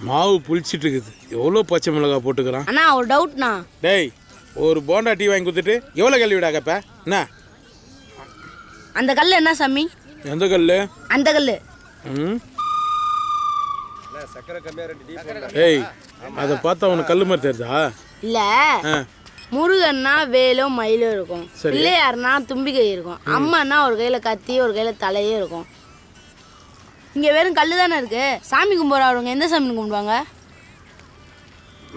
மாவு புளிச்சிட்டு இருக்குது. எவ்வளோ பச்சை மிளகா போட்டுக்கிறான். அண்ணா ஒரு டவுட்ண்ணா. டேய் ஒரு போண்டா டீ வாங்கி கொடுத்துட்டு எவ்வளோ கல்வி விடா கேப்ப என்ன? அந்த கல் என்ன சாமி? எந்த கல்? அந்த கல். ஏய் அதை பார்த்தா உனக்கு கல் மாதிரி தெரியுதா? இல்ல முருகன்னா வேலும் மயிலும் இருக்கும், சரி. பிள்ளையாருன்னா தும்பிக்கை இருக்கும், அம்மான்னா ஒரு கையில கத்தி ஒரு கையில தலையே இருக்கும். இங்க வெறும் கல்லு தானே இருக்கு. சாமி கும்பிட்றவங்க எந்த சாமி கும்பிடுவாங்க?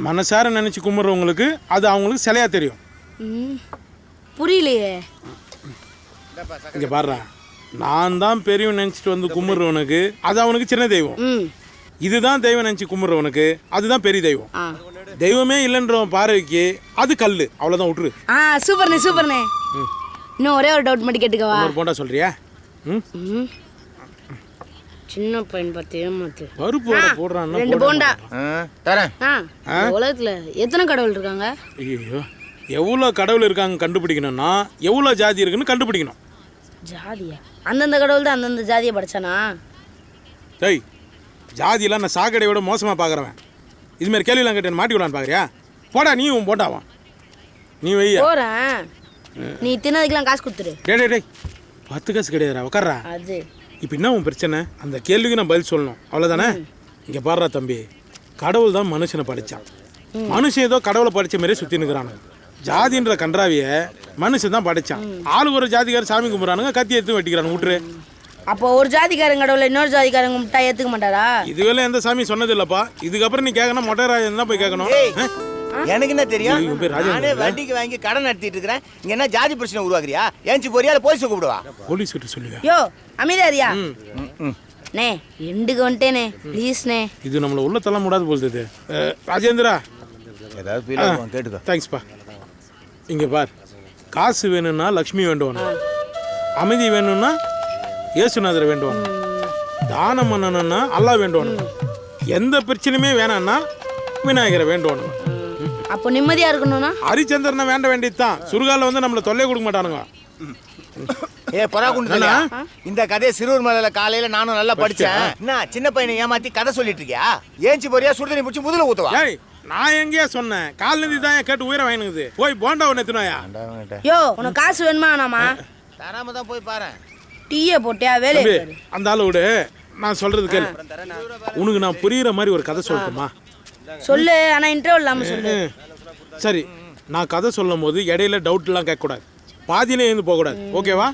மனசார நினைச்சு கும்பிட்றவங்களுக்கு அது அவங்களுக்கு சிலையா தெரியும். புரியலையே. இங்க பாடுறா, நான் தான் பெரியவன் நினைச்சிட்டு வந்து கும்பிட்றவனுக்கு அது அவனுக்கு சின்ன தெய்வம். இதுதான் தெய்வம் நினைச்சு கும்பிட்றவனுக்கு அதுதான் பெரிய தெய்வம். தெய்வமே இல்லைன்றவன் பார்வைக்கு அது கல்லு. அவ்வளோதான், விட்டுரு. சூப்பர்ண்ணே சூப்பர்ண்ணே. இன்னும் ஒரே ஒரு டவுட் மட்டும் கேட்டுக்கவா? ஒரு போண்டா சொல்றியா? சின்ன பையன் பார்த்து ஏமாத்து. பருப்பு போடுறான். 2 போண்டா தரேன். உலகத்துல எத்தனை கடவுள் இருக்காங்க? ஐயோ, எவ்வளோ கடவுள் இருக்காங்க கண்டுபிடிக்கணும்னா எவ்வளோ ஜாதி இருக்குன்னு கண்டுபிடிக்கணும். ஜாதியா? அந்தந்த கடவுள் தான் அந்தந்த ஜாதியை படைச்சானா? டேய் ஜாதியெல்லாம் நான் சாக்கடையோட மோசமாக பார்க்குறவன். இதுமாரி கேள்விலாம் கேட்டு மாட்டி விடலான்னு பார்க்குறியா? போடா நீ உன் போண்டாவான். நீ வையா போகிறேன். நீ தின்னதுக்கெல்லாம் காசு கொடுத்துரு. டேய் 10 காசு கிடையாதுடா, உட்கார்றா. அது இப்போ என்ன உன் பிரச்சனை? அந்த கேள்விக்கு நான் பதில் சொல்லணும், அவ்வளோதானே? இங்கே பாடுறா தம்பி, கடவுள் தான் மனுஷனை படித்தான். மனுஷன் ஏதோ கடவுளை படித்த மாதிரியே சுற்றி நிற்கிறானு. ஜாதின்ற கன்றாவியை மனுஷன் தான் படித்தான். ஆளு ஒரு ஜாதிக்கார சாமி கும்பிட்றானுங்க, கத்தி எடுத்து வெட்டிக்கிறானு. விட்டுரு. அப்போ ஒரு ஜாதிக்காரங்க கடவுளை இன்னொரு ஜாதிக்காரங்க கும்பிட்டா ஏற்றுக்க மாட்டாரா? இதுவெல்லாம் எந்த சாமி சொன்னது இல்லைப்பா. இதுக்கப்புறம் நீ கேட்கணும் மொட்டைராஜன் தான் போய் கேட்கணும். எனக்கு என்ன தெரியும்? நானே வண்டிக்கு வாங்கி கடன் நடத்திட்டு இருக்கிறேன். இங்க என்ன ஜாதி பிரச்சனை உருவாக்குறியா? ஏஞ்சி போறியா இல்ல போலீஸ் கூப்பிடுவா? போலீஸ் கிட்ட சொல்லுங்க. யோ அமைதியாரியா நே, எண்டுக்கு வந்துட்டேனே ப்ளீஸ்ண்ணே. இது நம்மள உள்ள தள்ள முடியாது போகுது. ராஜேந்திரா ஏதாவது ஃபீல் ஆகும் கேட்டுக்கோ. தேங்க்ஸ்ப்பா. இங்கே பார், காசு வேணும்னா லக்ஷ்மி வேண்டுவானு, அமைதி வேணும்னா இயேசுநாதரை வேண்டுவானு, தானம் பண்ணணும்னா அல்லா வேண்டுவானு, எந்த பிரச்சனையுமே வேணாம்னா விநாயகரை வேண்டுவானு. அப்போ நிம்மதியா இருக்கணும்னா ஹரிச்சந்திரனை வேண்ட வேண்டியதுதான். சுருகால வந்து நம்மளை தொல்லை கொடுக்க மாட்டானுங்க. பராகுண்டா, இந்த கதையை சிறுவர் மலையில காலையில நானும் நல்லா படிச்சேன். என்ன சின்ன பையனை ஏமாத்தி கதை சொல்லிட்டு இருக்கியா? ஏஞ்சி போறியா சுடுதண்ணி பிடிச்சி முதல்ல ஊத்துவா? ஏய் நான் எங்கேயா சொன்னேன்? கால் நிதி தான் கேட்டு உயிரை வாங்கினுக்குது. போய் போண்டா ஒன்று எத்துனாயா? யோ உனக்கு காசு வேணுமா வேணாமா? தராம தான் போய் பாரு. டீயை போட்டியா வேலை? அந்த ஆளை விடு, நான் சொல்றது கேளு. உனக்கு நான் புரியுற மாதிரி ஒரு கதை சொல்லட்டுமா? சொல்லு, ஆனா இன்டர்வல் இல்லாம சொல்லு. சரி, நான் கதை சொல்லும் போது இடையில டவுட்லாம் கேட்கக்கூடாது, பாதியிலே இருந்து போகக்கூடாது. ஓகேவா?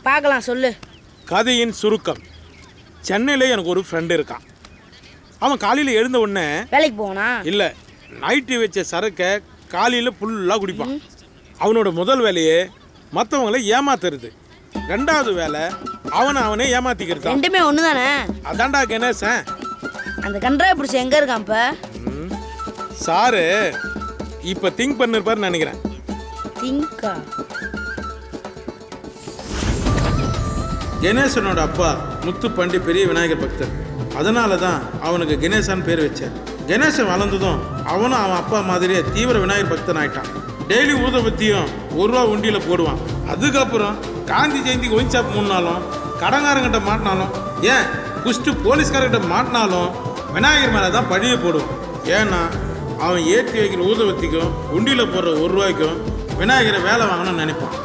பார்க்கலாம், சொல்லு. கதையின் சுருக்கம். சென்னையில் எனக்கு ஒரு ஃப்ரெண்டு இருக்கான். அவன் காலையில் எழுந்த உடனே வேலைக்கு போவானா? இல்லை, நைட்டு வச்ச சரக்கை காலையில் ஃபுல்லாக குடிப்பான். அவனோட முதல் வேலையே மற்றவங்களை ஏமாத்துறது. 2வது வேலை அவனே ஏமாத்திக்கிறது. ரெண்டுமே ஒன்று தானே? அதான்டா கணேசன். அந்த கன்றாவை பிடிச்ச எங்கே இருக்கான் இப்போ? சாரு இப்போ திங்க் பண்ணிருப்பாருன்னு நினைக்கிறேன். திங்கா? கணேசனோட அப்பா முத்துப்பாண்டி பெரிய விநாயகர் பக்தர். அதனால தான் அவனுக்கு கணேசன் பேர் வச்சார். கணேசன் வளர்ந்ததும் அவனும் அவன் அப்பா மாதிரியே தீவிர விநாயகர் பக்தன் ஆயிட்டான். டெய்லி ஊதுபத்தியும் 1 ரூபா உண்டியில் போடுவான். அதுக்கப்புறம் காந்தி ஜெயந்திக்கு ஒயின் ஷாப் முன்னாலும், கடங்காரங்கிட்ட மாட்டினாலும், ஏன் குஸ்ட்டு போலீஸ்காரங்கிட்ட மாட்டினாலும் விநாயகர் மேலே தான் பழியை போடுவான். ஏன்னா அவன் ஏற்றி வைக்கிற ஊதுபத்திக்கும் உண்டியில் போடுற 1 ரூபாய்க்கும் விநாயகரை வேலை வாங்கணும்னு நினைப்பான்.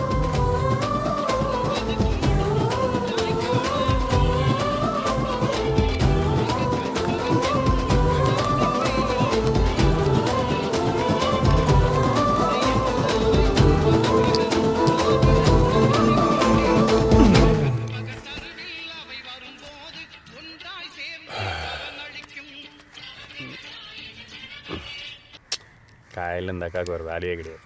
காலையில் இந்த அக்காவுக்கு ஒரு வேலையே கிடையாது.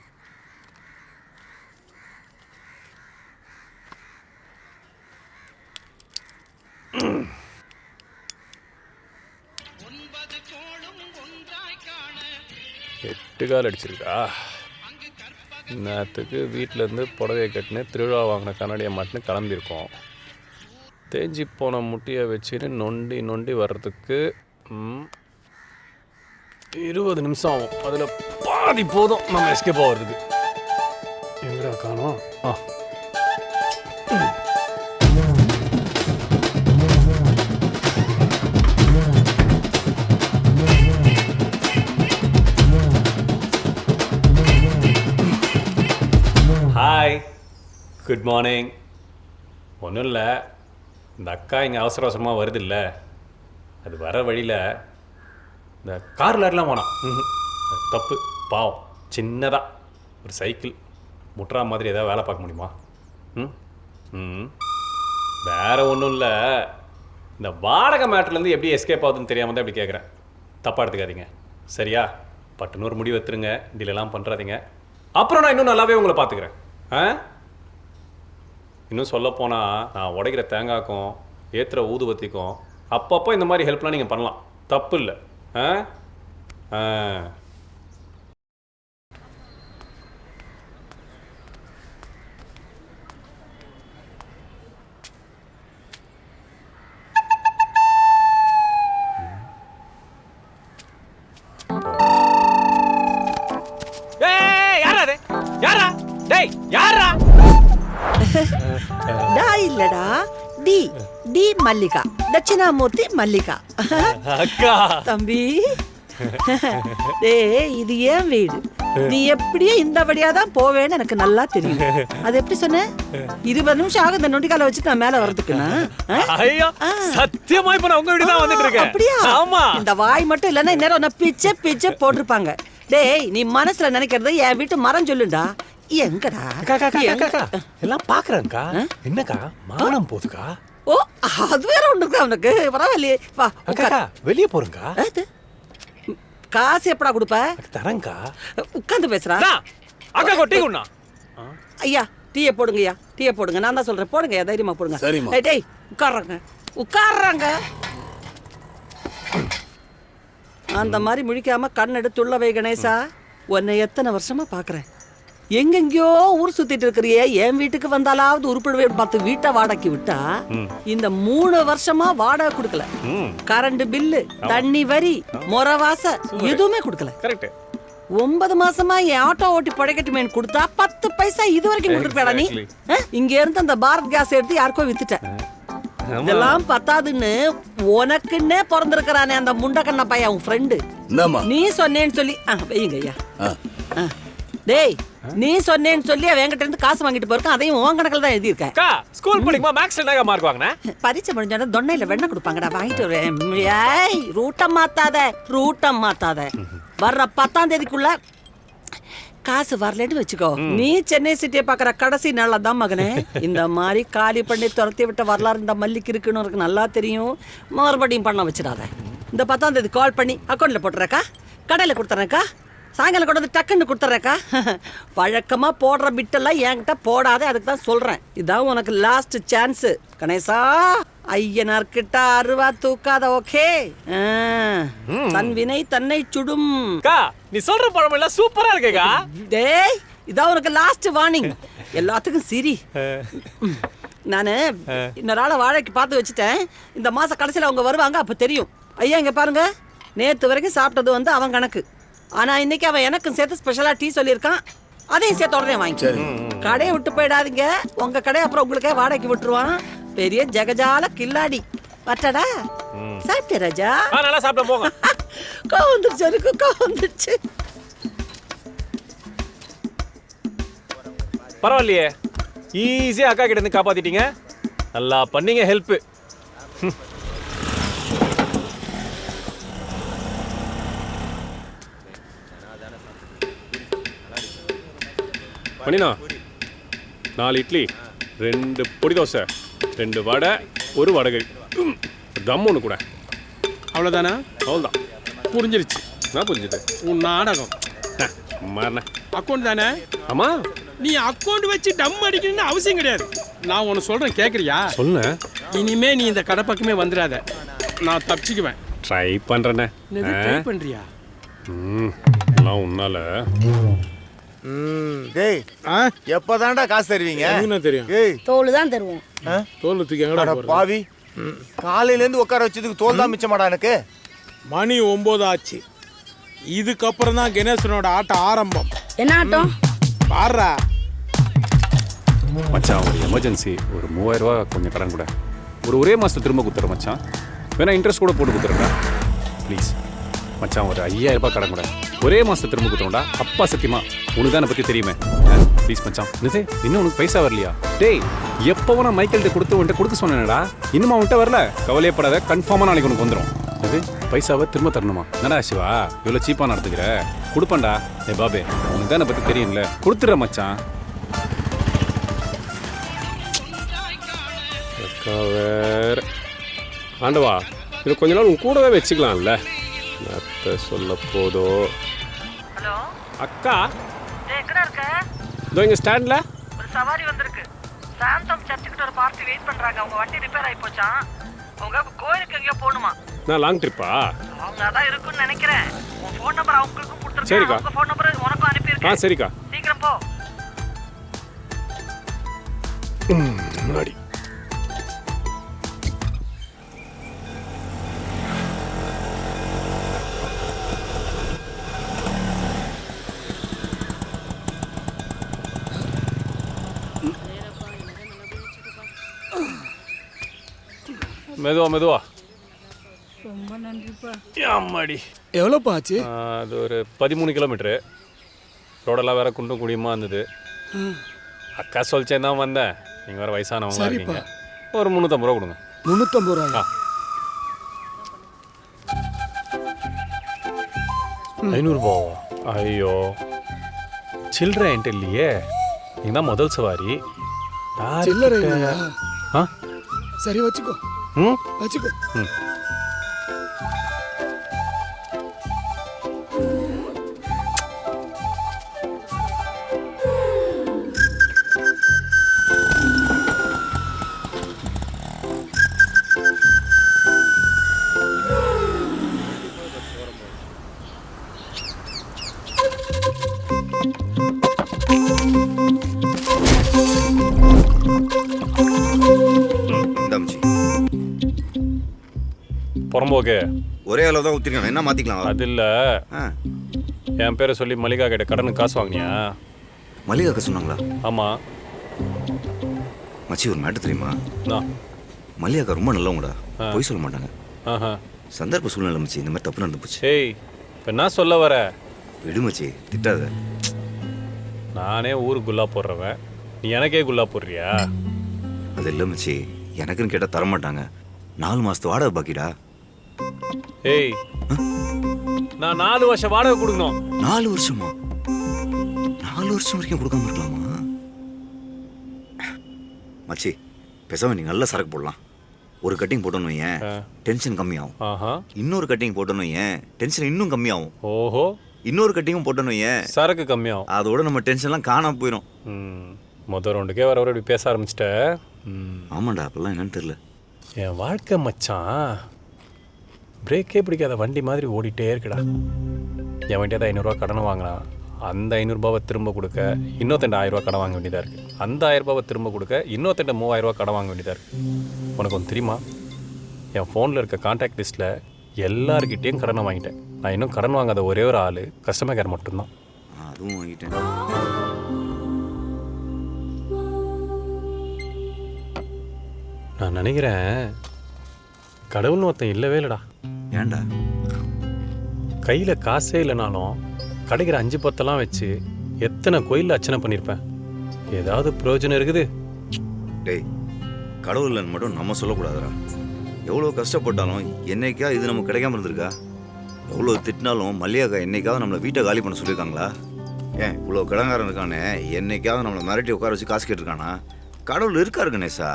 எட்டு கால் அடிச்சிருக்கா. நேற்றுக்கு வீட்டிலேருந்து புடவையை கட்டினு திருவிழா வாங்கின கண்ணாடியை மாட்டினு கிளம்பியிருக்கோம். தேஞ்சி போன முட்டியை வச்சுன்னு நொண்டி நொண்டி வர்றதுக்கு 20 நிமிஷம் ஆகும். அதில் பாதி போதும் நம்ம எஸ்கேப் ஆகிறதுக்கு. எங்கடா காணோம்? Good morning. ஒன்றும் இல்லை, இந்த அக்கா இங்கே அவசர அவசரமாக வருது இல்லை, அது வர வழியில் இந்த கார்லலாம் வேணாம். அது தப்பு, பாவம். சின்னதாக ஒரு சைக்கிள் முட்டுறா மாதிரி ஏதாவது வேலை பார்க்க முடியுமா? ம் ம் வேறு ஒன்றும் இல்லை, இந்த வாடகை மேட்டர்லேருந்து எப்படி எஸ்கேப் ஆகுதுன்னு தெரியாமல் தான் இப்படி கேட்குறேன். தப்பாக எடுத்துக்காதீங்க சரியா? பட்டுன்னு ஒரு முடிவு எடுத்துருங்க, டீலெல்லாம் பண்ணுறாதீங்க. அப்புறம் நான் இன்னும் நல்லாவே உங்களை பார்த்துக்கிறேன். ஆ இன்னும் சொல்லப்போனால் நான் உடைக்கிற தேங்காய்க்கும் ஏற்றுற ஊதுபத்திக்கும் அப்பப்போ இந்த மாதிரி ஹெல்ப்லாம் நீங்கள் பண்ணலாம், தப்பு இல்லை. ஆ ஆ டா இல்லடா டி டி மல்லிகா, தட்சிணாமூர்த்தி மல்லிகா. அக்கா தம்பி டேய், இது ஏன் வீடு, நீ எப்படியே இந்த வழியா தான் போவேன்னு எனக்கு நல்லா தெரியும். அது எப்படி சொன்ன? 20 நிமிஷம் ஆகும் இந்த நொண்டிக்கால வச்சுட்டு நான் மேல வரதுக்குன்னா. ஐயோ சத்தியமா இப்ப நான் உங்க வீடு தான் வந்துட்டு இருக்கேன். அப்படியா? ஆமா. இந்த வாய் மட்டும் இல்லன்னா இந்நேரம் உன்னை பிச்சை பிச்சை போட்டிருப்பாங்க. டேய், நீ மனசுல நினைக்கிறது என் வீட்டு மரம் சொல்லுண்டா. எங்கடா எல்லாம் பாக்குறேன்க்கா. என்னக்கா மானம் போதுக்கா? ஓ, அது வேற ஒண்ணு இருக்கா உனக்கு? பரவாயில்லையே, வா அக்கா வெளியே போறேன்க்கா. காசு எப்படா கொடுப்ப? தரேன்க்கா. உட்காந்து பேசுறா. அக்கா கொட்டி குண்ணா. ஐயா டீயை போடுங்கய்யா, டீயை போடுங்க. நான் தான் சொல்றேன், போடுங்க தைரியமா போடுங்க. ஏய், டேய் உட்கார்றாங்க உட்கார்றாங்க. அந்த மாதிரி முழிக்காம கண் எடுத்துள்ள வை கணேசா. உன்னை எத்தனை வருஷமா பாக்குறேன், எங்கெங்கயோ ஊர் சுத்திட்டு இருக்கிறியே, என் வீட்டுக்கு வந்தாலாவது உருப்பிடுவேன் பார்த்து வீட்டை வாடகைக்கு விட்டா இந்த 3 வருஷமா வாடகை கொடுக்கல. கரண்ட் பில்லு, தண்ணி வரி, முறவாச எதுவுமே கொடுக்கல. 9 மாசமா என் ஆட்டோ ஓட்டி பழைக்கட்டுமேன்னு கொடுத்தா 10 பைசா இது வரைக்கும் கொடுத்துருப்பேடா நீ. இங்க இருந்து அந்த பாரத் கேஸ் எடுத்து யாருக்கோ வித்துட்டேன். இதெல்லாம் பத்தாதுன்னு உனக்குன்னே பிறந்திருக்கிறானே அந்த முண்டக்கண்ண பையன் உன் ஃப்ரெண்டு, நீ சொன்னேன்னு சொல்லி வையுங்க ஐயா. டேய், நீ சொன்னேன்னு சொல்லி அவங்கிட்ட இருந்து காசு வாங்கிட்டு போயிருக்கான், அதையும் உன் கணக்கில் தான் எழுதியிருக்கேன். ஸ்கூல் படிக்குமா மேக்ஸ்ல என்ன மார்க் வாங்கின? பரீட்சை முடிஞ்சோட தொண்டையில வெண்ணெய் கொடுப்பாங்கடா, வாங்கிட்டு வரேன். ஏய், ரூட்டம் மாத்தாத. வர்ற 10ஆம் தேதிக்குள்ள காசு வரலன்னு வச்சுக்கோ, நீ சென்னை சிட்டியை பாக்குற கடைசி நாள தான் மகனே. இந்த மாதிரி காலி பண்ணி துரத்தி விட்ட வரலாறு இந்த மல்லிக்கு இருக்குன்னு உனக்கு நல்லா தெரியும். மறுபடியும் பண்ண வச்சிடாத. இந்த 10ஆம் தேதி கால் பண்ணி அக்கௌண்ட்ல போட்டுறக்கா, கடையில கொடுத்துறேக்கா, சாயங்காலம் கொண்டு வந்து டக்குன்னு கொடுத்துட்றேக்கா. வழக்கமா போடுற பிட்டெல்லாம் என்கிட்ட போடாத, அதுக்கு தான் சொல்றேன். இதான் உனக்கு லாஸ்ட் சான்ஸ் கணேசா. ஐயனார்கிட்ட அருவா தூக்காத, ஓகே? தன் வினை தன்னை சுடும். நீ சொல்ற படம் எல்லாம் சூப்பரா இருக்கேக்கா. டேய், இதான் உனக்கு லாஸ்ட் வார்னிங். எல்லாத்துக்கும் சிரி. நானு இன்னொரு ஆளை வாழைக்கு பார்த்து வச்சுட்டேன். இந்த மாசம் கடைசியில் அவங்க வருவாங்க, அப்ப தெரியும். ஐயா இங்க பாருங்க, நேத்து வரைக்கும் சாப்பிட்டது வந்து அவன் கணக்கு. ஆனா இன்னைக்கு அவன் எனக்கும் சேர்த்து ஸ்பெஷலா டீ சொல்லியிருக்கான், அதையும் சேர்த்து உடனே வாங்கி. கடையை விட்டு போயிடாதீங்க, உங்க கடையை அப்புறம் உங்களுக்கே வாடகைக்கு விட்டுருவான். பெரிய ஜெகஜால கில்லாடி. பட்டடா சாப்பிட்டே ராஜா. நல்லா சாப்பிட போங்க. கோவந்துருச்சு எனக்கு, கோவந்துருச்சு. பரவாயில்லையே, ஈஸியா அக்கா கிட்ட இருந்து காப்பாத்திட்டீங்க. நல்லா பண்ணீங்க ஹெல்ப். பண்ணினா 4 இட்லி, 2 பொடி தோசை, 2 வடை, 1 வடகரி, தம் ஒன்று கூட. அவ்வளோதானா? அவ்வளோதான். புரிஞ்சிருச்சு. நான் புரிஞ்சுது. உன் நாடகம் மாறின அக்கௌண்ட் தானே? ஆமா. நீ அக்கௌண்ட் வச்சு டம் அடிக்கணும்னு அவசியம் கிடையாது. நான் ஒன்று சொல்கிறேன், கேட்குறியா? சொல்லு. இனிமே நீ இந்த கடை பக்கமே வந்துடாத, நான் தப்பிச்சுக்குவேன். ட்ரை பண்ணுறேண்ணே. ட்ரை பண்ணுறியா? எல்லாம் உன்னால. டேய், எப்பதான்டா காசு தருவீங்க? என்ன தெரியும்? ஏய், தோல் தான் தருவோம். தோல் தூக்கி எங்கடா போறது? பாவி, காலையில இருந்து உட்கார வச்சதுக்கு தோல் தான் மிச்சமாடா எனக்கு. மணி 9 ஆச்சு. இதுக்கப்புறம் தான் கணேசனோட ஆட்டம் ஆரம்பம். என்ன ஆட்டம்? பாடுறா மச்சான், ஒரு எமர்ஜென்சி, ஒரு 3000 ரூபா கொஞ்சம் கடன் கூட. ஒரே மாதத்தை திரும்ப கொடுத்துறேன் மச்சான். வேணா இன்ட்ரெஸ்ட் கூட போட்டு கொடுத்துறேன்டா ப்ளீஸ் மச்சான். ஒரு 5000 ரூபாய் கடன் கூட ஒரே மாதத்தை திரும்ப கொடுத்துறோம்டா. அப்பா சத்தியமா, உனக்கு தான் பற்றி தெரியுமே. ப்ளீஸ் மச்சான். இது இன்னும் உனக்கு பைசா வரலையா? டேய் எப்போவும் நான் மைக்கேல்கிட்ட உன்கிட்ட கொடுக்க சொன்னேனடா, இன்னுமா உன்கிட்ட வரல? கவலையப்படாத, கன்ஃபார்மாக நாளைக்கு உனக்கு வந்துடும். அது பைசாவை திரும்ப தரணுமா? என்னடா சிவா இவ்வளோ சீப்பாக நடத்துக்கிற? கொடுப்பேன்டா. பாபே உனக்கு தான் பற்றி தெரியும்ல, கொடுத்துட்ற மச்சான். வேற ஆண்டவா, இது கொஞ்ச நாள் உன் கூடவே வச்சுக்கலாம்ல. அத்தை சொல்ல போதோ. ஹலோ அக்கா, எங்கடா இருக்க? இதோ இங்கே ஸ்டாண்டில் ஒரு சவாரி வந்திருக்கு. சாந்தம் சர்ச்சுக்கிட்ட ஒரு பார்ட்டி வெயிட் பண்றாங்க. அவங்க வண்டி ரிப்பேர் ஆகி போச்சான். அவங்க கோயிலுக்கு எங்கேயோ போகணுமா? நான் லாங் ட்ரிப்பா? அவங்க அதான் இருக்குன்னு நினைக்கிறேன். உன் ஃபோன் நம்பர் அவங்களுக்கும் கொடுத்துருக்கேன். சரிக்கா. உங்க ஃபோன் நம்பர் உனக்கும் அனுப்பியிருக்கேன். சரிக்கா. சீக்கிரம் போ. முன்னாடி மெதுவா மெதுவா. ரொம்ப நன்றிப்பா. அம்மாடி. எவ்வளோப்பா ஆச்சு? அது ஒரு 13 கிலோமீட்ரு. ரோடெல்லாம் வேற குண்டும் குடியுமா இருந்தது. அக்கா சொல்லிச்சேன் தான் வந்தேன். நீங்கள் வேறு வயசானவங்க இருக்கீங்க. ஒரு 350 ரூபா கொடுங்க. 350 ரூபாயா? 500 ரூபாவா? ஐயோ சில்லறை என்கிட்ட இல்லையே. நீங்கள் தான் முதல் சவாரி. சில்லறை இல்லையா? ஆ சரி வச்சுக்கோ. ம் வச்சுக்கோ. ம். புறம்போக்கு ஒரே அளவு தான் ஊற்றிருக்கேன், என்ன மாற்றிக்கலாம்? அது இல்லை, என் பேரை சொல்லி மல்லிகா கிட்ட கடனுக்கு காசு வாங்கினியா? மல்லிகாக்க சொன்னாங்களா? ஆமாம் மச்சி, ஒரு மேட்டு தெரியுமா? நான் மல்லிகாக்கா ரொம்ப நல்லவங்கடா, பொய் சொல்ல மாட்டாங்க. ஆஹா. சந்தர்ப்ப சூழ்நிலை மச்சி, இந்த மாதிரி தப்பு நடந்து போச்சு. ஏய் இப்போ என்ன சொல்ல வர? விடு மச்சி, திட்டாத. நானே ஊருக்கு குல்லா போடுறவன், நீ எனக்கே குல்லா போடுறியா? அது இல்லை மச்சி, எனக்குன்னு கேட்டால் தரமாட்டாங்க. 4 மாதத்து வாடகை பாக்கிடா. ஏய் நான் 4 வருஷம் வாடகை கொடுக்கணும். 4 வருஷமா? 4 வருஷம் வரைக்கும் கொடுக்காம இருக்கலாமா? மச்சி பேசாம நீ நல்ல சரக்கு போடலாம். ஒரு கட்டிங் போட்டோன்னு வையேன், டென்ஷன் கம்மியாகும். ஆஹா. இன்னொரு கட்டிங் போட்டோன்னு வையேன், டென்ஷன் இன்னும் கம்மியாகும். ஓஹோ. இன்னொரு கட்டிங்கும் போட்டோன்னு வையேன், சரக்கு கம்மியாகும். அதோட நம்ம டென்ஷன்லாம் காணாம போயிடும். மொதல் ரவுண்டுக்கே வர இப்படி பேச ஆரம்பிச்சிட்ட. ஆமாண்டா, அப்பெல்லாம் என்னன்னு தெரியல. என் வாழ்க்கை மச்சான் பிரேக்கே பிடிக்காத வண்டி மாதிரி ஓடிட்டே இருக்குடா. என் வண்டியை தான் 500 ரூபா கடனை வாங்கினான். அந்த 500 ரூபாவை திரும்ப கொடுக்க இன்னொருத்தண்ட 1000 ரூபா கடன் வாங்க வேண்டியதாக இருக்குது. அந்த 1000 ரூபாவை திரும்ப கொடுக்க இன்னொருத்தண்ட 3000 ரூபா கடன் வாங்க வேண்டியதாக இருக்குது. உனக்கு ஒன்று தெரியுமா? என் ஃபோனில் இருக்க கான்டாக்ட் லிஸ்ட்டில் எல்லாருக்கிட்டேயும் கடனை வாங்கிட்டேன். நான் இன்னும் கடன் வாங்காத ஒரே ஒரு ஆள் கஸ்டமர் கேர் மட்டும்தான். அதுவும் வாங்கிட்டேன். நான் நினைக்கிறேன் கடவுள்னு ஒருத்தன் இல்லவே இல்லைடா. ஏன்டா? கையில் காசே இல்லைனாலும் கிடைக்கிற 5-10 வச்சு எத்தனை கோயிலில் அர்ச்சனை பண்ணியிருப்பேன். ஏதாவது பிரயோஜனம் இருக்குது? டேய், கடவுள் இல்லைன்னு மட்டும் நம்ம சொல்லக்கூடாதுடா. எவ்வளோ கஷ்டப்பட்டாலும் என்னைக்கா இது நமக்கு கிடைக்காம இருந்திருக்கா? எவ்வளோ திட்டினாலும் மல்லிகாக்கா என்னைக்காவது நம்மளை வீட்டை காலி பண்ண சொல்லியிருக்காங்களா? ஏன் இவ்வளோ கடங்காரன் இருக்கானே, என்னைக்காவது நம்மளை மிரட்டி உட்கார வச்சு காசு கேட்டிருக்கானா? கடவுள் இருக்காரு கணேசா.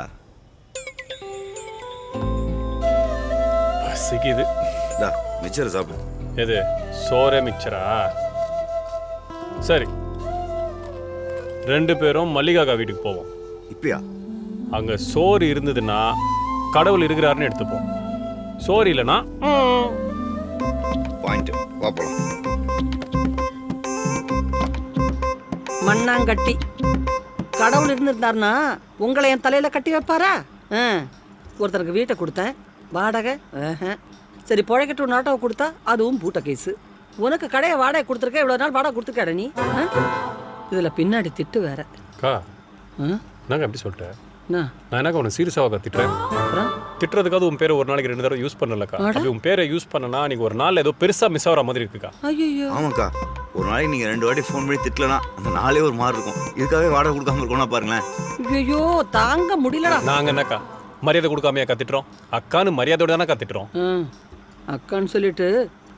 பசிக்குது. மிச்சரை சாப்பிடு. எது? சோறே மிச்சரா? சரி, 2 பேரும் மல்லிகாக்கா வீட்டுக்கு போவோம். இப்பயா? அங்கே சோறு இருந்ததுன்னா கடவுள் இருக்கிறாருன்னு எடுத்துப்போம். சோறு இல்லைன்னா பாயிண்ட் வாப்பலாம். மண்ணாங்கட்டி கடவுள் இருந்திருந்தாருன்னா உங்களை என் தலையில கட்டி வைப்பாரா? ஒருத்தருக்கு வீட்டை கொடுத்தேன், வாடகை சரி பொழைக்கட்டும் நாட்டவை கொடுத்தா அதுவும் பூட்ட கேஸு. உனக்கு கடையை வாடகை கொடுத்துருக்க, இவ்வளோ நாள் வாடகை கொடுத்துருக்காட நீ. இதில் பின்னாடி திட்டு வேற. அக்கா என்னங்க அப்படி சொல்லிட்டேன்? என்ன நான் என்னக்கா உன்னை சீரியஸாக திட்டுறேன்? அப்புறம் திட்டுறதுக்காவது உன் பேரை ஒரு நாளைக்கு 2 தடவை யூஸ் பண்ணலக்கா. அப்படி உன் பேரை யூஸ் பண்ணனா நீங்க ஒரு நாள் ஏதோ பெருசா மிஸ் ஆகிற மாதிரி இருக்குக்கா. ஐயோ ஆமாக்கா, ஒரு நாளைக்கு நீங்கள் 2 வாட்டி ஃபோன் பண்ணி திட்டலனா அந்த நாளே ஒரு மாதிரி இருக்கும். இதுக்காகவே வாடகை கொடுக்காம இருக்கோம்னா பாருங்களேன். ஐயோ தாங்க முடியலடா. நாங்க என்னக்கா மரியாதை கொடுக்காமையா கத்திட்டுறோம்? அக்கான்னு மரியாதையோட தானே கத்திட்டுறோம். அக்கான்னு சொல்லிட்டு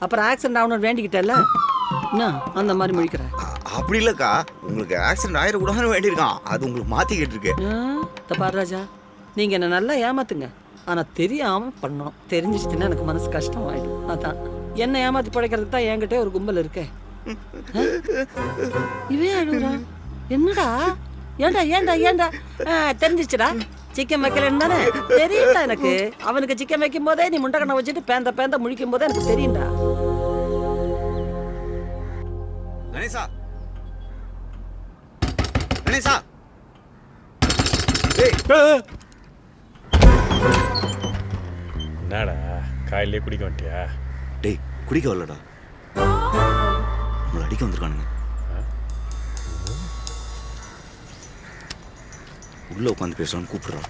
அப்புறம் ஆக்சிடென்ட் ஆகணும்னு வேண்டிக்கிட்டல என்ன அந்த மாதிரி முழிக்கிறேன். அப்படி இல்லைக்கா, உங்களுக்கு ஆக்சிடென்ட் ஆயிடக்கூடாதுன்னு வேண்டியிருக்கான். அது உங்களுக்கு மாற்றிக்கிட்டு இருக்கு. தப்பார் ராஜா, நீங்கள் என்ன நல்லா ஏமாத்துங்க, ஆனால் தெரியாமல் பண்ணணும். தெரிஞ்சிச்சுன்னா எனக்கு மனசு கஷ்டமாயிடும். அதான் என்ன ஏமாற்றி படைக்கிறதுக்கு தான் என்கிட்ட ஒரு கும்பல் இருக்கே. இவே அழுகுறா என்னடா? ஏண்டா ஏண்டா ஏண்டா? தெரிஞ்சிச்சுடா சிக்கன் வைக்கலன்னு தானே தெரியும்டா எனக்கு. அவனுக்கு சிக்கன் வைக்கும் போதே நீ முண்டக்கண்ணை வச்சுட்டு பேந்த பேந்த முழிக்கும் போதே எனக்கு தெரியும்டா. கணேசா, கணேசா, டேய் என்னடா காலையிலே குடிக்க வந்துட்டியா? டேய், குடிக்க வரலடா, நம்மளை அடிக்க வந்திருக்கானுங்க. உள்ள உட்காந்து பேசலாம்னு கூப்பிடுறான்.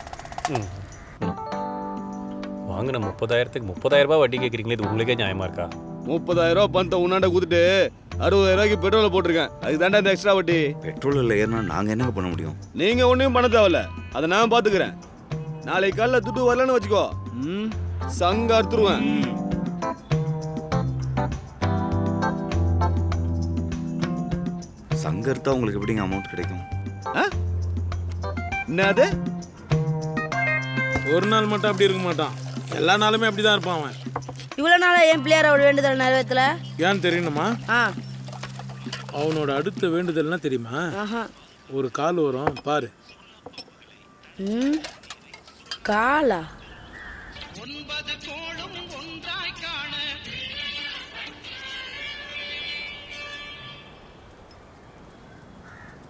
வாங்கின 30,000க்கு 30,000 ரூபாய் வட்டி கேட்குறீங்களே, இது உங்களுக்கே நியாயமா இருக்கா? 30,000 ரூபாய் பணத்தை உன்னாண்ட கொடுத்துட்டு 60,000 ரூபாய்க்கு பெட்ரோலை போட்டிருக்கேன். அதுக்கு தாண்டா இந்த எக்ஸ்ட்ரா வட்டி. பெட்ரோல் இல்லை ஏறினா நாங்கள் என்னங்க பண்ண முடியும்? நீங்க ஒன்றும் பண்ண தேவையில்ல, அதை நான் பார்த்துக்கிறேன். நாளைக்கு காலைல துட்டு வரலன்னு வச்சுக்கோ, சங்க அறுத்துருவேன். சங்கர்த்தா உங்களுக்கு எப்படிங்க அமௌண்ட் கிடைக்கும்? என்னது? ஒரு நாள் மட்டும் அப்படி இருக்க மாட்டான், எல்லா நாளுமே அப்படிதான் இருப்பான் அவன். இவ்வளோ நாளாக என் பிள்ளையார் அவள் வேண்டுதல் நிறைவேற்றல ஏன்னு தெரியணுமா? ஆ அவனோட அடுத்த வேண்டுதல்னா தெரியுமா? ஆஹா. ஒரு கால் வரும் பாரு. காலா?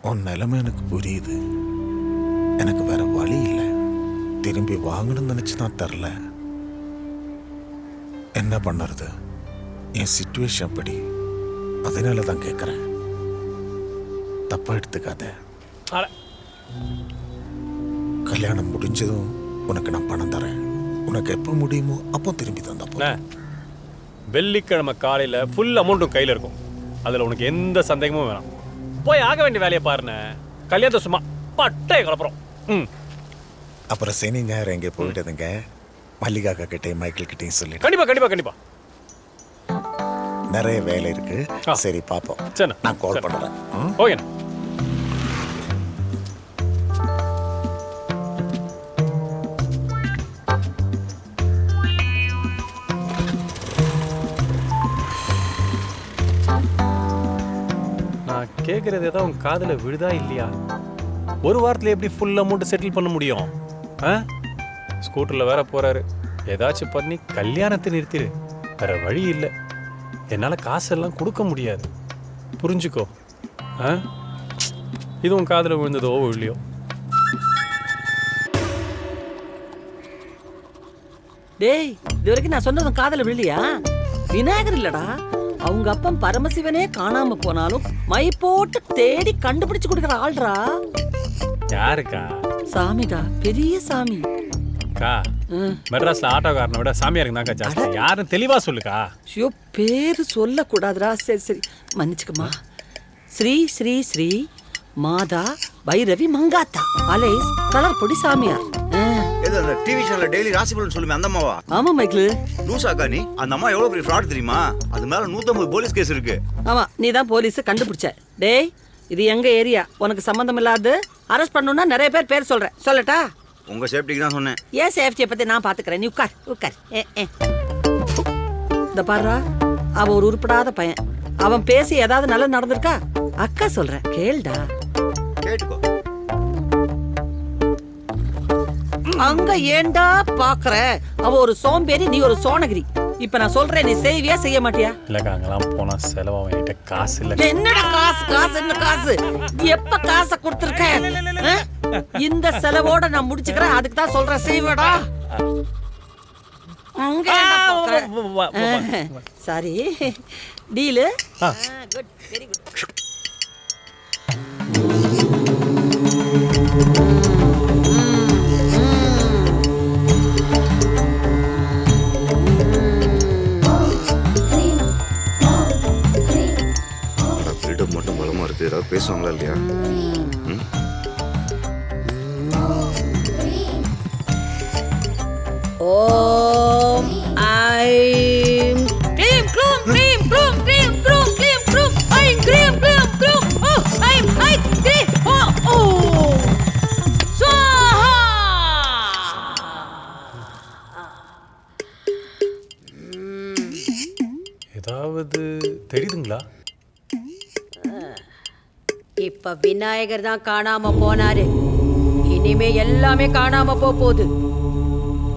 உன் நிலைமை எனக்கு புரியுது. எனக்கு வேற வழி இல்லை. திரும்பி வாங்கணும்னு நினச்சி தான் தரல. என்ன பண்ணுறது? என் சிச்சுவேஷன் அப்படி. அதனால தான் கேட்குறேன். தப்பா எடுத்துக்காத. கல்யாணம் முடிஞ்சதும் உனக்கு நான் பணம் தரேன். உனக்கு எப்போ முடியுமோ அப்போ திரும்பி தந்தப்போ. வெள்ளிக்கிழமை காலையில் ஃபுல் அமௌண்ட்டும் கையில் இருக்கும். அதில் உனக்கு எந்த சந்தேகமும் வேணாம். போய் ஆக வேண்டிய வேலையை பாருண்ணே. கல்யாணத்தை சும்மா பட்டையை கலப்புறோம். அப்புறம் சனி ஞாயிறு எங்கே போயிட்டதுங்க? மல்லிகா கிட்டையும் மைக்கேல் கிட்டையும் சொல்லி. கண்டிப்பா கண்டிப்பா கண்டிப்பா. நிறைய வேலை இருக்கு. சரி பாப்போம். சரி, நான் கால் பண்ணுறேன். ஓகே. நான் கேட்குறது ஏதாவது உன் காதில் விழுதா இல்லையா? ஒரு வாரத்தில் எப்படி ஃபுல் அமௌண்ட் செட்டில் பண்ண முடியும்? ஸ்கூட்டரில் வேற போகிறாரு. ஏதாச்சும் பண்ணி கல்யாணத்தை நிறுத்திடு. வேற வழி இல்லை. என்னால் காசெல்லாம் கொடுக்க முடியாது, புரிஞ்சுக்கோ. இதுவும் காதில் விழுந்ததோ இல்லையோ. டேய், இது வரைக்கும் நான் சொன்னதும் காதல விழலையா? விநாயகர் இல்லடா, அவங்க அப்பன் பரமசிவனே காணாம போனாலும் மை போட்டு தேடி கண்டுபிடிச்சு கொடுக்குற ஆள்ரா. யாருக்கா? சாமிடா, பெரிய சாமி. அக்கா, மெட்ராஸ்ல ஆட்டோக்காரனை விட சாமியாருக்கு தான்க்கா ஜாஸ்தி. யாரும் தெளிவா சொல்லுக்கா. ஐயோ, பேரு சொல்ல கூடாதுடா. சரி சரி, மன்னிச்சுக்கம்மா. ஸ்ரீ ஸ்ரீ ஸ்ரீ மாதா பைரவி மங்காத்தா அலைஸ் கலர் பொடி சாமியார். ஏதோ அந்த டிவி சேனல்ல டெய்லி ராசி பலன் சொல்லுமே அந்த அம்மாவா? ஆமா மைக்கிள். லூசாக்கா நீ? அந்த அம்மா எவ்வளவு பெரிய ஃப்ராட் தெரியுமா? அது மேல 150 போலீஸ் கேஸ் இருக்கு. ஆமா, நீ தான் போலீஸ் கண்டுபிடிச்ச. டேய், இது எங்க ஏரியா, உனக்கு சம்பந்தம் இல்லாது. அரெஸ்ட் பண்ணணும்னா நிறைய பேர் சொல்றேன். சொல்லட்டா? உங்க சேஃப்டிக்கு தான் சொன்னேன். ஏன் சேஃப்டியை பத்தி நான் பாத்துக்கிறேன். நீ உட்கார் உட்கார். இந்த பாருடா, அவன் ஒரு உருப்படாத பையன். அவன் பேசி ஏதாவது நல்லது நடந்திருக்கா? அக்கா சொல்றேன், கேளுடா. கேட்டுக்கோ. அங்க ஏண்டா பாக்குற? அவ ஒரு சோம்பேறி, நீ ஒரு சோனகிரி. இப்ப நான் சொல்றேன், நீ செய்வியா செய்ய மாட்டியா? இல்லக்கா, அங்கெல்லாம் போனா செலவாகும். என்கிட்ட காசு இல்லை. என்னடா காசு காசு என்ன காசு? நீ எப்ப காசை கொடுத்துருக்க? இந்த செலவோட நான் முடிச்சுக்கிறேன். அதுக்கு தான் சொல்றேன், செய்வடா. Sorry, deal. Good, very good. பேசுவாங்களா இல்லையா? ம்? ஓம் ஐம் க்ளீம் க்ளூம் க்ளீம் க்ளூம் க்ளீம் க்ளூம் க்ளீம் க்ளூம் ஐம் க்ளீம் க்ளீம் க்ளூம் ஓ ஐம் ஐ க்ளீம் ஓ ஓ ஸ்வாஹா. ஏதாவது தெரியுதுங்களா? இப்ப விநாயகர் தான் காணாம போனாரு. இனிமே எல்லாமே காணாம போகுது.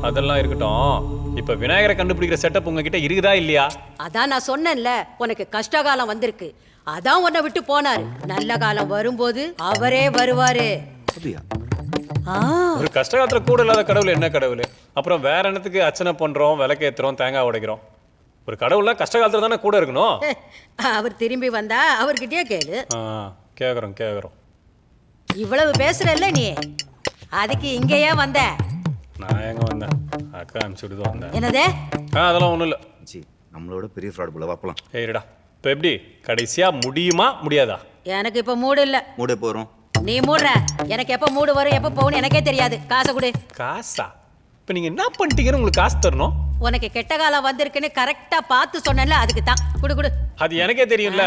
அதெல்லாம் இருக்கட்டும். இப்ப விநாயகரை கண்டுபிடிக்கிற செட்டப் உங்ககிட்ட இருக்குதா இல்லையா? அதான் நான் சொன்னேன்ல, உனக்கு கஷ்டகாலம் வந்திருக்கு, அதான் உன்னை விட்டு போனாரு. நல்ல காலம் வரும்போது அவரே வருவாரு. அப்படியா? ஒரு கஷ்டகாலத்துல கூட இல்லாத கடவுள் என்ன கடவுள்? அப்புறம் வேற என்னத்துக்கு அர்ச்சனை பண்றோம், விளக்கேத்துறோம், தேங்காய் உடைக்கிறோம்? ஒரு கடவுள்லாம் கஷ்டகாலத்துல தானே கூட இருக்கணும். அவர் திரும்பி வந்தா அவர்கிட்டயே கேளு. கேக்குறோம். இவ்வளவு பேசுறல்ல நீ, அதுக்கு இங்கேயே வந்த? நான் எங்க வந்தேன்? அக்கா அனுப்பிச்சுட்டு தான் வந்தேன். என்னதே? அதெல்லாம் ஒண்ணும் இல்ல. ஜி, நம்மளோட பெரிய ஃப்ராட் போல வாப்பலாம். ஏறிடா. இப்போ எப்படி கடைசியா முடியுமா முடியாதா? எனக்கு இப்ப மூடு இல்ல. மூடே போறோம். நீ மூடுற. எனக்கு எப்ப மூடு வரும் எப்ப போகணும் எனக்கே தெரியாது. காசை கொடு. காசா? இப்போ நீங்க என்ன பண்ணிட்டீங்கன்னு உங்களுக்கு காசு தரணும். உனக்கு கெட்ட காலம் வந்திருக்குன்னு கரெக்டா பார்த்து சொன்னேன்ல, அதுக்கு தான். குடு. அது எனக்கே தெரியும்ல.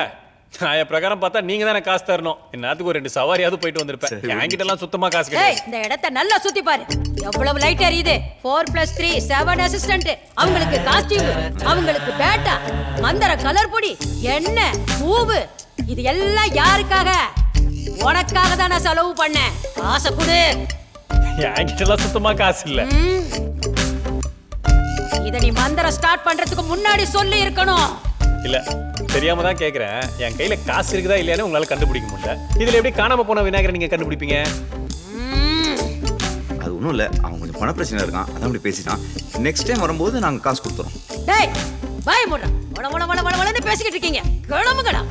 நான் என் பிரகாரம் பார்த்தா நீங்க தானே காசு தரணும். என்னத்துக்கு ஒரு 2 சவாரியாவது போயிட்டு வந்திருப்பேன். என்கிட்ட எல்லாம் சுத்தமா காசு கிடையாது. இந்த இடத்தை நல்லா சுத்தி பாரு. எவ்வளவு லைட் எரியுது. 4+3 7 அசிஸ்டன்ட். அவங்களுக்கு காஸ்டியூம், அவங்களுக்கு பேட்டா, மந்திர கலர் பொடி, எண்ணெய், பூவு, இது எல்லாம் யாருக்காக? உனக்காக தான் நான் செலவு பண்ணேன். காசை கொடு. என்கிட்ட எல்லாம் சுத்தமா காசு இல்ல. இத நீ மந்திர ஸ்டார்ட் பண்றதுக்கு முன்னாடி சொல்லி இருக்கணும். இல்ல, தெரியாம தான் கேக்குறேன். என் கையில காசு இருக்குதா இல்லையான்னு உங்களால கண்டுபிடிக்க முடியல. இதுல எப்படி காணாம போன விநாயகரை நீங்க கண்டுபிடிப்பீங்க? அது ஒன்றும் இல்லை, அவன் கொஞ்சம் பண பிரச்சனை இருக்கான், அதான் அப்படி பேசிட்டான். நெக்ஸ்ட் டைம் வரும்போது நாங்கள் காசு கொடுத்துறோம். டேய் வாய் மூடுடா. வளன்னு பேசிக்கிட்டு இருக்கீங்க. கிளம்புங்கடா.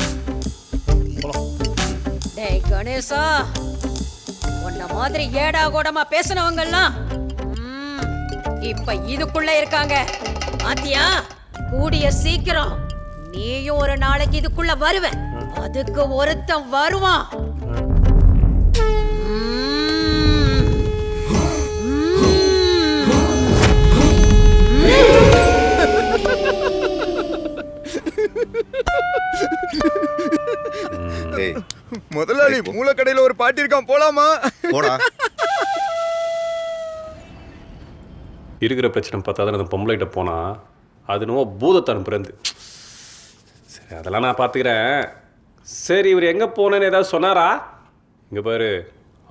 டேய் கணேசா, உன்ன மாதிரி ஏடா கூடமா பேசினவங்க எல்லாம் இப்ப இதுக்குள்ள இருக்காங்க. ஆத்தியா, கூடிய சீக்கிரம் நீயும் ஒரு நாளைக்கு இதுக்குள்ள வருவ. அதுக்கு ஒருத்தன் வருவான். முதலாளி, மூலக்கடையில ஒரு பாட்டி இருக்கான், போலாமா? போடா. இருக்கிற பிரச்சனை பார்த்தா தான் அந்த பொம்பளைகிட்ட போனா அது என்னவோ பூதத்தை அனுப்புறது. சரி, அதெல்லாம் நான் பார்த்துக்கிறேன். சரி, இவர் எங்கே போனேன்னு ஏதாவது சொன்னாரா? இங்கே பாரு,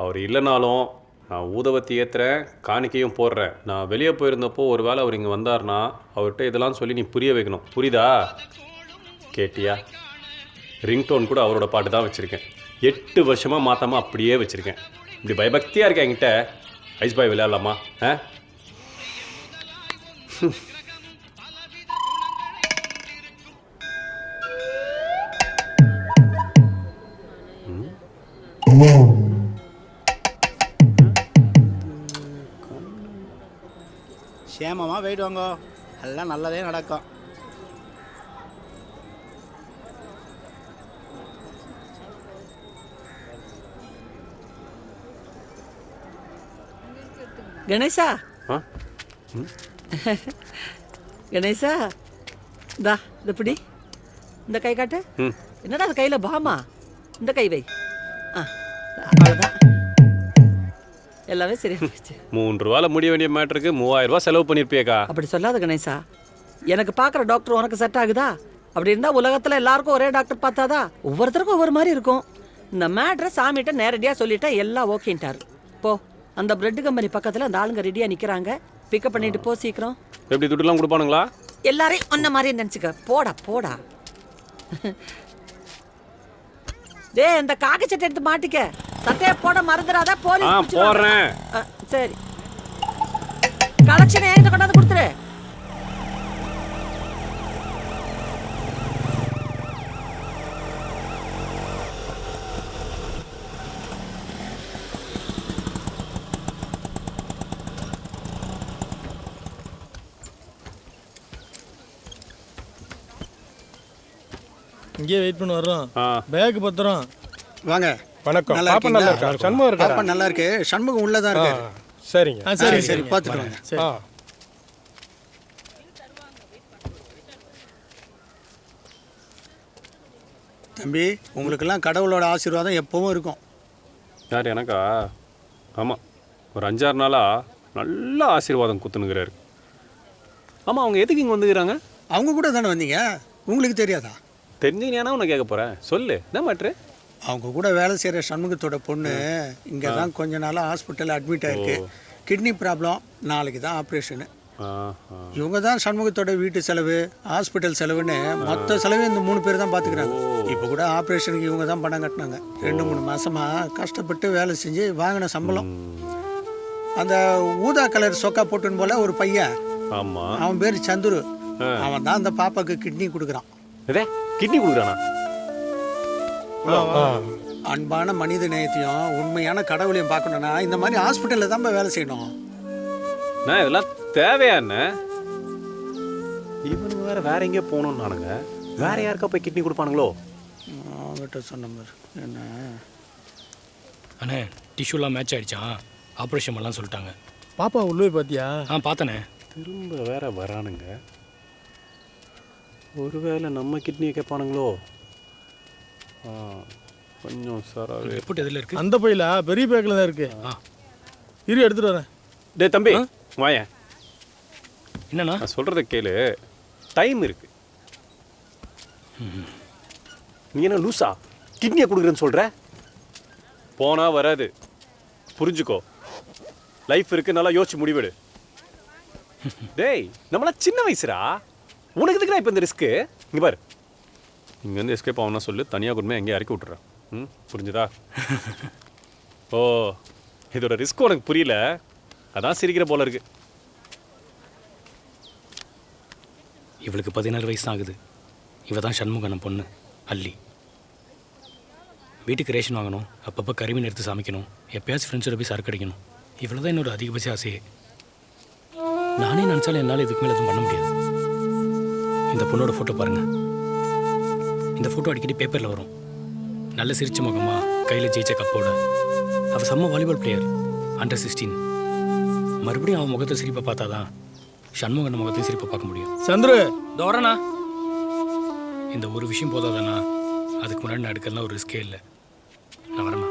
அவர் இல்லைனாலும் நான் ஊதவத்தி ஏற்றுறேன், காணிக்கையும் போடுறேன். நான் வெளியே போயிருந்தப்போ ஒரு வேளை அவர் இங்கே வந்தார்னா அவர்கிட்ட இதெல்லாம் சொல்லி நீ புரிய வைக்கணும். புரியுதா? கேட்டியா? ரிங்டோன் கூட அவரோட பாட்டு தான் வச்சுருக்கேன். 8 வருஷமாக மாற்றாமல் அப்படியே வச்சுருக்கேன். இப்படி பயபக்தியாக இருக்கேன் என்கிட்ட. ஐஸ் பாய் விளையாடலாமா? சேமமாக போயிட்டு வாங்க, எல்லாம் நல்லதே நடக்கும். கணேசா, கணேசா, தா இந்த பிடி, இந்த கை காட்டு. என்னடா அது கையில பாமா? இந்த கை வை. அவ்வளோதான், எல்லாமே சரியா போச்சு. 3 ரூபால முடிய வேண்டிய மேட்டருக்கு 3000 ரூபாய் செலவு பண்ணிருப்பியக்கா. அப்படி சொல்லாத கணேசா. எனக்கு பார்க்குற டாக்டர் உனக்கு செட் ஆகுதா? அப்படி இருந்தால் உலகத்தில் எல்லாருக்கும் ஒரே டாக்டர் பார்த்தாதா? ஒவ்வொருத்தருக்கும் ஒவ்வொரு மாதிரி இருக்கும். இந்த மேட்ரை சாமிகிட்ட நேரடியாக சொல்லிட்டா எல்லாம் ஓகேன்ட்டார். போ, அந்த பிரெட் கம்பெனி பக்கத்தில் அந்த ஆளுங்க ரெடியாக நிற்கிறாங்க. பிக்கப் பண்ணிட்டு போ சீக்கிரம். எப்படி துட்டுலாம் கொடுப்பானுங்களா? எல்லாரையும் ஒன்ன மாதிரி நினச்சிக்க. போடா. டே, இந்த காக்கி சட்டை எடுத்து மாட்டிக்க. சட்டையை போட மறந்துடாத, போலீஸ் போடுறேன். சரி, கலெக்ஷன் என்கிட்ட கொண்டாந்து கொடுத்துரு. இங்கே வெயிட் பண்ணி வர்றோம். பேக் பத்திரம் வாங்க. வணக்கம். நல்லா பாப்பா நல்லா இருக்கீங்களா? இருக்கா? சண்முகம் இருக்காரா? பாப்பா நல்லா இருக்கு. சண்முகம் உள்ளதா இருக்காரு. சரிங்க. சரி பார்த்துட்டு வாங்க. ஆ. தம்பி உங்களுக்கெல்லாம் கடவுளோட ஆசீர்வாதம் எப்பவும் இருக்கும். யார் எனக்கா? ஆமாம், ஒரு 5-6 நாளாக நல்ல ஆசீர்வாதம் குத்துனுங்கிறாரு. ஆமாம், அவங்க எதுக்கு இங்கே வந்துக்கிறாங்க? அவங்க கூட தானே வந்தீங்க, உங்களுக்கு தெரியாதா? தெரிஞ்சுங்கன்னா உன்னை கேட்க போகிறேன். சொல்லு, என்ன மாட்ரு? அவங்க கூட வேலை செய்கிற சண்முகத்தோட பொண்ணு இங்கே தான் கொஞ்ச நாளாக ஹாஸ்பிட்டலில் அட்மிட் ஆயிருக்கு. கிட்னி ப்ராப்ளம், நாளைக்கு தான் ஆப்ரேஷனு. இவங்க தான் சண்முகத்தோட வீட்டு செலவு, ஹாஸ்பிட்டல் செலவுன்னு மொத்த செலவு இந்த 3 பேர் தான் பார்த்துக்கிறாங்க. இப்போ கூட ஆப்ரேஷனுக்கு இவங்க தான் பணம் கட்டினாங்க. 2-3 மாசமாக கஷ்டப்பட்டு வேலை செஞ்சு வாங்கின சம்பளம். அந்த ஊதா கலர் சொக்கா போட்டுன்னு போல ஒரு பையன், அவன் பேர் சந்துரு, அவன் தான் அந்த பாப்பாக்கு கிட்னி கொடுக்குறான். கிட்னி கொடுக்குறானா? அன்பான மனித நேயத்தையும் உண்மையான கடவுளையும் பார்க்கணும்னா இந்த மாதிரி ஹாஸ்பிட்டலில் தான் போய் வேலை செய்யணும். நான் இதெல்லாம் தேவையா என்ன? இவனுங்க வேற எங்கேயோ போகணும்னு நானுங்க. வேற யாருக்கா போய் கிட்னி கொடுப்பானுங்களோ? அவங்ககிட்ட சொன்ன மாதிரி என்ன அண்ணே, டிஷ்யூலாம் மேட்ச் ஆகிடுச்சான், ஆப்ரேஷன் பண்ணலாம் சொல்லிட்டாங்க. பாப்பா உள்ளே பார்த்தியா? பார்த்தனே. திரும்ப வேற வரானுங்க. ஒருவேளை நம்ம கிட்னியை கேட்பானுங்களோ? கொஞ்சம் சார் ரிப்போர்ட் எதில் இருக்கு? அந்த பையில பெரிய பேக்கில் தான் இருக்கு. இரு எடுத்துட்டு வரேன். டே தம்பி வாயேன். என்னண்ணா? நான் சொல்கிறத கேளு, டைம் இருக்கு. நீ என்ன லூசா கிட்னியை கொடுக்குறேன்னு சொல்கிற? போனால் வராது, புரிஞ்சுக்கோ. லைஃப் இருக்கு, நல்லா யோசிச்சு முடிவெடு. டேய் நம்மளாம் சின்ன வயசுரா, உனக்கு எதுக்குடா இப்போ இந்த ரிஸ்க்கு? இங்கே பாரு, இங்கேருந்து எஸ்கேப் ஆகணும்னா சொல்லு, தனியாக கொடுமே எங்கேயும் இறக்கி விட்டுறேன். புரிஞ்சுதா? ஓ, இதோட ரிஸ்க் உனக்கு புரியல, அதான் சிரிக்கிற போல இருக்கு. இவளுக்கு 16 வயசு தான் ஆகுது. இவ தான் சண்முகன பொண்ணு அல்லி. வீட்டுக்கு ரேஷன் வாங்கணும், அப்பப்போ கறிமீன் எடுத்து சமைக்கணும், எப்பயாச்சும் ஃப்ரெண்ட்ஸோட போய் சரக்கு அடிக்கணும். இவ்வளோ தான் என்னோட அதிகபட்ச ஆசையே. நானே நினச்சாலும் என்னால் இதுக்கு மேலே எதுவும் பண்ண முடியாது. இந்த பொண்ணோட ஃபோட்டோ பாருங்கள். இந்த ஃபோட்டோ அடிக்கடி பேப்பரில் வரும். நல்ல சிரிச்ச முகமா, கையில் ஜெயிச்ச கப்போட. அவள் செம்ம வாலிபால் பிளேயர், Under 16. மறுபடியும் அவன் முகத்தை சிரிப்பை பார்த்தா தான் சண்முகன் முகத்தையும் சிரிப்பை பார்க்க முடியும். சந்துரு தோரணா, இந்த ஒரு விஷயம் போதாதானா? அதுக்கு முன்னாடி நான் எடுக்கலாம் ஒரு ரிஸ்கே இல்லை. நான் வரேன்.